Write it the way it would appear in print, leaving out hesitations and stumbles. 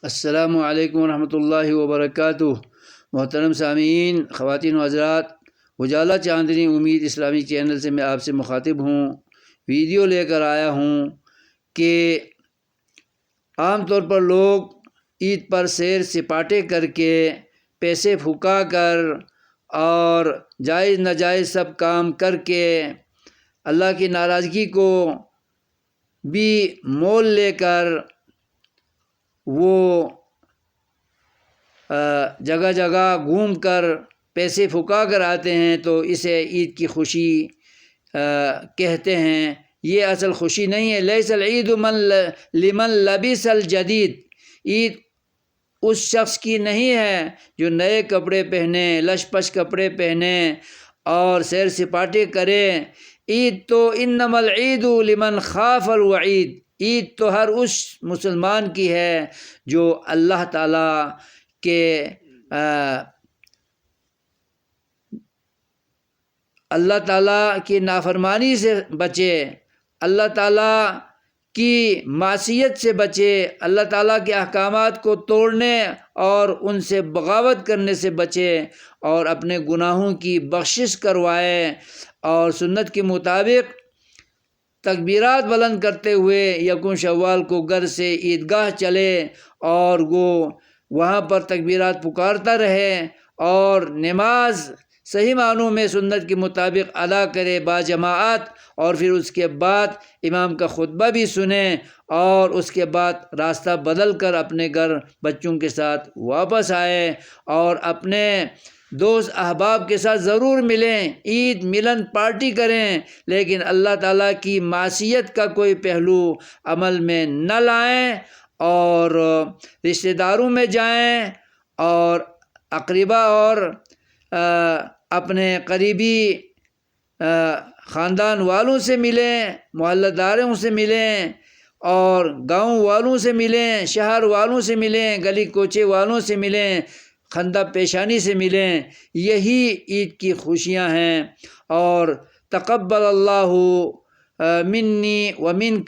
السلام علیکم ورحمۃ اللہ وبرکاتہ۔ محترم سامعین، خواتین و حضرات، اجالا چاندنی امید اسلامی چینل سے میں آپ سے مخاطب ہوں۔ ویڈیو لے کر آیا ہوں کہ عام طور پر لوگ عید پر سیر سپاٹے کر کے، پیسے پھکا کر اور جائز ناجائز سب کام کر کے اللہ کی ناراضگی کو بھی مول لے کر وہ جگہ جگہ گھوم کر پیسے پھکا کر آتے ہیں، تو اسے عید کی خوشی کہتے ہیں۔ یہ اصل خوشی نہیں ہے۔ لیس العید لمن لبس الجدید، عید اس شخص کی نہیں ہے جو نئے کپڑے پہنے، لش پش کپڑے پہنے اور سیر سپاٹے کرے۔ عید تو انما العید لمن خاف الوعید، عید تو ہر اس مسلمان کی ہے جو اللہ تعالیٰ کے اللہ تعالیٰ کی نافرمانی سے بچے، اللہ تعالیٰ کی معصیت سے بچے، اللہ تعالیٰ کے احکامات کو توڑنے اور ان سے بغاوت کرنے سے بچے، اور اپنے گناہوں کی بخشش کروائے، اور سنت کے مطابق تکبیرات بلند کرتے ہوئے یکم شوال کو گھر سے عیدگاہ چلے اور وہ وہاں پر تکبیرات پکارتا رہے اور نماز صحیح معنوں میں سنت کے مطابق ادا کرے باجماعت، اور پھر اس کے بعد امام کا خطبہ بھی سنیں، اور اس کے بعد راستہ بدل کر اپنے گھر بچوں کے ساتھ واپس آئے اور اپنے دوست احباب کے ساتھ ضرور ملیں، عید ملن پارٹی کریں، لیکن اللہ تعالیٰ کی معصیت کا کوئی پہلو عمل میں نہ لائیں، اور رشتہ داروں میں جائیں اور اقربا اور اپنے قریبی خاندان والوں سے ملیں، محلہ داروں سے ملیں، اور گاؤں والوں سے ملیں، شہر والوں سے ملیں، گلی کوچے والوں سے ملیں، خندہ پیشانی سے ملیں۔ یہی عید کی خوشیاں ہیں۔ اور تقبل اللہ منی و منک